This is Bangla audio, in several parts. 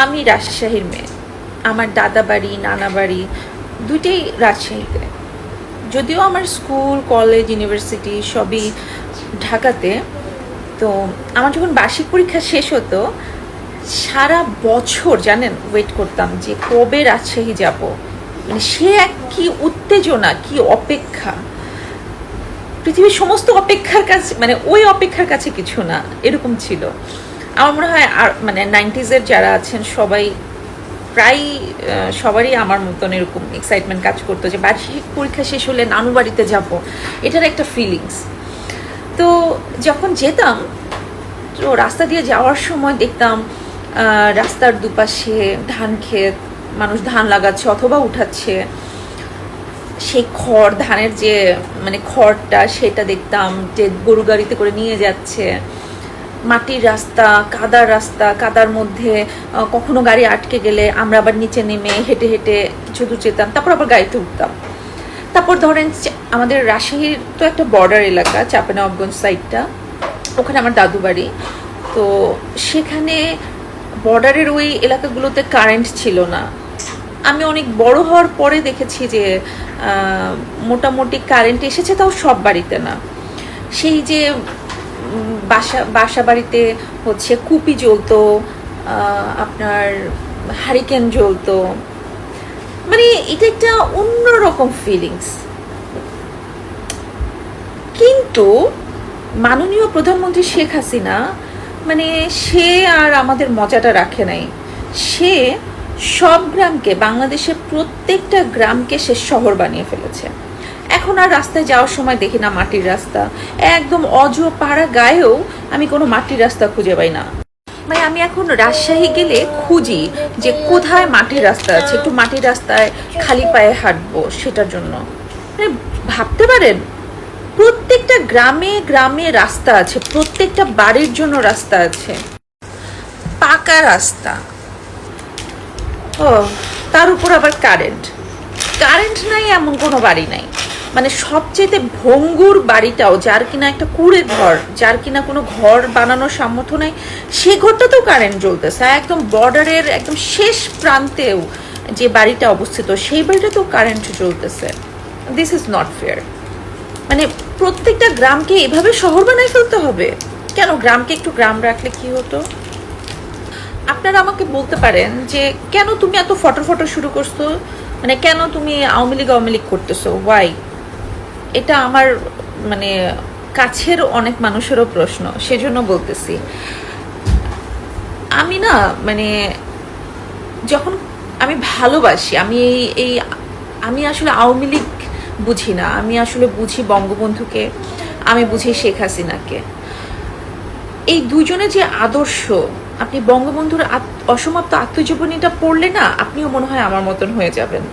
আমি রাজশাহীর মেয়ে, আমার দাদা বাড়ি নানা বাড়ি দুইটাই রাজশাহীতে। যদিও আমার স্কুল কলেজ ইউনিভার্সিটি সবই ঢাকাতে। তো আমার যখন বার্ষিক পরীক্ষা শেষ হতো, সারা বছর জানেন ওয়েট করতাম যে কবে রাজশাহী যাব। মানে সে এক কি উত্তেজনা, কি অপেক্ষা, পৃথিবীর সমস্ত অপেক্ষার কাছে, মানে ওই অপেক্ষার কাছে কিছু না, এরকম ছিল। আমার মনে হয় আর মানে 90s যারা আছেন সবাই প্রায় সবারই আমার মতন এরকম এক্সাইটমেন্ট কাজ করতো যে বার্ষিক পরীক্ষা শেষ হলে নানু বাড়িতে যাব, এটার একটা ফিলিংস। তো যখন যেতাম, তো রাস্তা দিয়ে যাওয়ার সময় দেখতাম রাস্তার দুপাশে ধান ক্ষেত, মানুষ ধান লাগাচ্ছে অথবা উঠাচ্ছে। সেই খড়, ধানের যে মানে খড়টা, সেটা দেখতাম যে গরু গাড়িতে করে নিয়ে যাচ্ছে। মাটির রাস্তা, কাদার রাস্তা, কাদার মধ্যে কখনো গাড়ি আটকে গেলে আমরা আবার নিচে নেমে হেঁটে হেঁটে কিছু দূর যেতাম, তারপর আবার গাড়িতে উঠতাম। তারপর ধরেন আমাদের রাজশাহীর তো একটা বর্ডার এলাকা, চাঁপাইনবাবগঞ্জ সাইডটা, ওখানে আমার দাদু বাড়ি। তো সেখানে বর্ডারের ওই এলাকাগুলোতে কারেন্ট ছিল না। আমি অনেক বড় হওয়ার পরে দেখেছি যে মোটামুটি কারেন্ট এসেছে, তাও সব বাড়িতে না। সেই যে বাসা বাড়িতে হচ্ছে কুপি জ্বলতো, আপনার হারিকেন জ্বলতো, মানে এটা একটা অন্যরকম ফিলিংস। কিন্তু মাননীয় প্রধানমন্ত্রী শেখ হাসিনা মানে সে আর আমাদের মজাটা রাখে নাই। সে সব গ্রামকে, বাংলাদেশের প্রত্যেকটা গ্রামকে সে শহর বানিয়ে ফেলেছে। এখন আর রাস্তায় যাওয়ার সময় দেখি না মাটির রাস্তা, একদম পাড়া গায়েও আমি কোনো মাটির রাস্তা খুঁজে পাই না। মানে আমি এখন রাজশাহী গেলে খুঁজি যে কোথায় মাটির রাস্তা আছে, একটু মাটির রাস্তায় খালি পায়ে হাঁটবো সেটার জন্য। মানে ভাবতে পারেন, প্রত্যেকটা গ্রামে গ্রামে রাস্তা আছে, প্রত্যেকটা বাড়ির জন্য রাস্তা আছে, পাকা রাস্তা। ও, তার উপর আবার কারেন্ট নাই এমন কোনো বাড়ি নাই। মানে সবচেয়ে ভঙ্গুর বাড়িটাও, যার কিনা একটা কুড়ে ঘর, যার কিনা কোনো ঘর বানানোর সামর্থ্য নাই, সে ঘরটাতেও কারেন্ট জ্বলতেছে। একদম বর্ডারের একদম শেষ প্রান্তেও যে বাড়িটা অবস্থিত, সেই বাড়িটাতেও কারেন্ট জ্বলতেছে। This is not fair. মানে প্রত্যেকটা গ্রামকে এভাবে শহর বানায় ফেলতে হবে কেন? গ্রামকে একটু গ্রাম রাখলে কি হতো? আপনারা আমাকে বলতে পারেন যে কেন তুমি এত ফটো শুরু করছো, মানে কেন তুমি আওয়ামী লীগ করতেছো, ওয়াই? এটা আমার মানে কাছের অনেক মানুষেরও প্রশ্ন, সেজন্য বলতেছি। আমি না মানে যখন আমি ভালোবাসি, আমি আসলে আওয়ামী লীগ বুঝি না, আমি আসলে বুঝি বঙ্গবন্ধুকে, আমি বুঝি শেখ হাসিনাকে। এই দুজনে যে আদর্শ, আপনি বঙ্গবন্ধুর অসমাপ্ত আত্মজীবনীটা পড়লে না, আপনিও মনে হয় আমার মতন হয়ে যাবেন।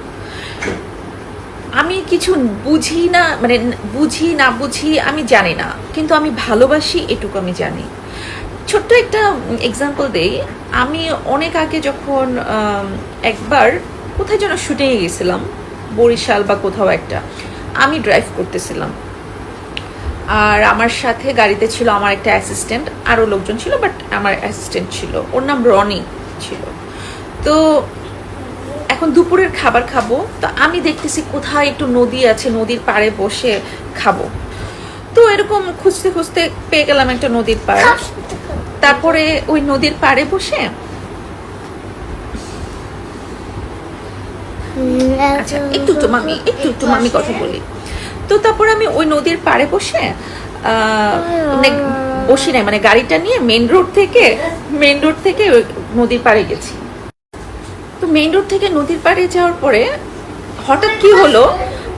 আমি কিছু বুঝি না, মানে বুঝি না বুঝি আমি জানি না, কিন্তু আমি ভালোবাসি এটুকু আমি জানি। ছোট্ট একটা এক্সাম্পল দেই। আমি অনেক আগে যখন একবার কোথায় যেন শুটিংয়ে গেছিলাম, বরিশাল বা কোথাও একটা, আমি ড্রাইভ করতেছিলাম, আর আমার সাথে গাড়িতে ছিল আমার একটা অ্যাসিস্ট্যান্ট, আরও লোকজন ছিল, বাট আমার অ্যাসিস্ট্যান্ট ছিল, ওর নাম রনি ছিল। তো এখন দুপুরের খাবার খাবো, তো আমি দেখতেছি কোথায় একটু নদী আছে, নদীর পাড়ে বসে খাবো। তো এরকম খুঁজতে খুঁজতে পেয়ে গেলাম একটা নদীর পাড়। তারপরে ওই নদীর পাড়ে বসে, আচ্ছা একটু মামি কথা বলি। তো তারপরে আমি ওই নদীর পাড়ে বসে মানে বসি নাই, মানে গাড়িটা নিয়ে মেইন রোড থেকে নদীর পাড়ে গেছি। তো মেইন রোড থেকে নদীর পাড়ে যাওয়ার পরে হঠাৎ কি হলো,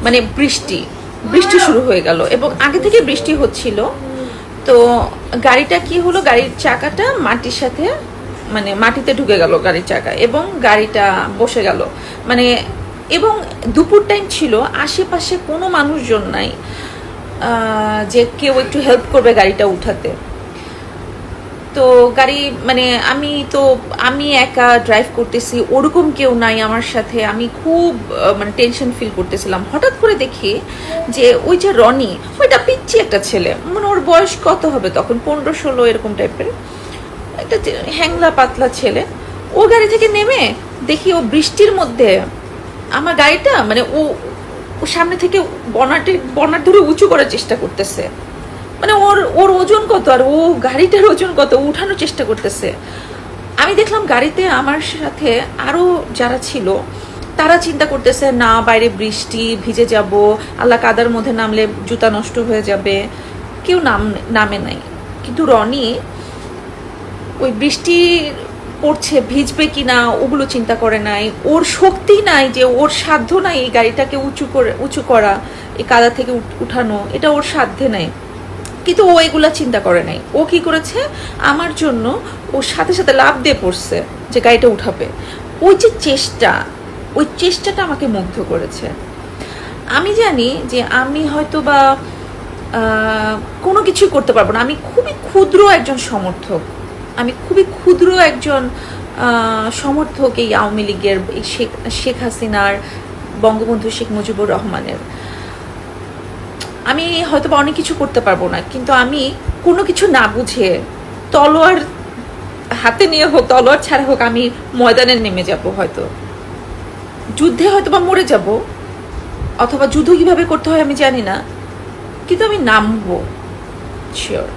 মানে বৃষ্টি শুরু হয়ে গেল, এবং আগে থেকে বৃষ্টি হচ্ছিল। তো গাড়িটা কি হলো, গাড়ির চাকাটা মাটির সাথে মানে মাটিতে ঢুকে গেল গাড়ির চাকা, এবং গাড়িটা বসে গেল। মানে এবং দুপুর টাইম ছিল, আশেপাশে কোনো মানুষজন নাই যে কেউ একটু হেল্প করবে গাড়িটা উঠাতে। তো গাড়ি মানে আমি একা ড্রাইভ করতেছি, ওরকম কেউ নাই আমার সাথে। আমি খুব মানে টেনশন ফিল করতেছিলাম। হঠাৎ করে দেখি যে ওই যে রনি, ওইটা পিচ্ছি একটা ছেলে, মানে ওর বয়স কত হবে তখন, 15-16 এরকম টাইপের একটা হ্যাংলা পাতলা ছেলে। ও ও গাড়ি থেকে নেমে দেখি ও বৃষ্টির মধ্যে আমার গাড়িটা মানে ও সামনে থেকে বনাট ধরে উঁচু করার চেষ্টা করতেছে। মানে ওর ওজন কত আর ও গাড়িটার ওজন কত উঠানোর চেষ্টা করতেছে। আমি দেখলাম গাড়িতে আমার সাথে আরো যারা ছিল তারা চিন্তা করতেছে না বাইরে বৃষ্টি, ভিজে যাব, আল্লাহ কাদার মধ্যে নামলে জুতা নষ্ট হয়ে যাবে, কেউ নামে নাই। কিন্তু রনি ওই বৃষ্টি পড়ছে ভিজবে কিনা ওগুলো চিন্তা করে নাই, ওর শক্তি নাই, যে ওর সাধ্য নাই এই গাড়িটাকে উঁচু করা, এই কাদা থেকে উঠানো, এটা ওর সাধ্যে নাই। কিন্তু ও এগুলা চিন্তা করে নাই। ও কি করেছে, আমার জন্য ওর সাথে সাথে লাফ দিয়ে পড়ছে যে গাড়িটা উঠাবে। ওই যে চেষ্টা, ওই চেষ্টাটা আমাকে মুগ্ধ করেছে। আমি জানি যে আমি হয়তো বা কোনো কিছুই করতে পারবো না, আমি খুবই ক্ষুদ্র একজন সমর্থক, আমি খুবই ক্ষুদ্র একজন সমর্থক এই আওয়ামী লীগের, শেখ হাসিনার, বঙ্গবন্ধু শেখ মুজিবুর রহমানের। আমি হয়তো বা অনেক কিছু করতে পারবো না, কিন্তু আমি কোনো কিছু না বুঝে তলোয়ার হাতে নিয়ে হোক, তলোয়ার ছাড়া হোক, আমি ময়দানে নেমে যাব। হয়তো যুদ্ধে হয়তো বা মরে যাব, অথবা যুদ্ধ কিভাবে করতে হয় আমি জানি না, কিন্তু আমি নামবো শিওর।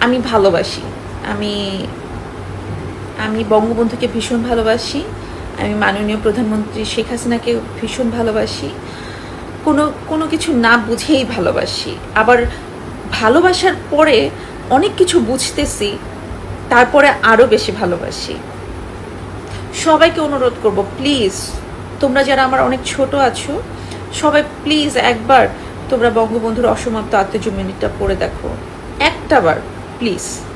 আমি ভালোবাসি, আমি আমি বঙ্গবন্ধুকে ভীষণ ভালোবাসি, আমি মাননীয় প্রধানমন্ত্রী শেখ হাসিনাকে ভীষণ ভালোবাসি, কোনো কিছু না বুঝেই ভালোবাসি। আবার ভালোবাসার পরে অনেক কিছু বুঝতেছি, তারপরে আরো বেশি ভালোবাসি। সবাইকে অনুরোধ করব, প্লিজ তোমরা যারা আমার অনেক ছোট আছো, সবাই প্লিজ একবার তোমরা বঙ্গবন্ধুর অসমাপ্ত আত্মজীবনীটা পড়ে দেখো, একটা বার প্লিজ।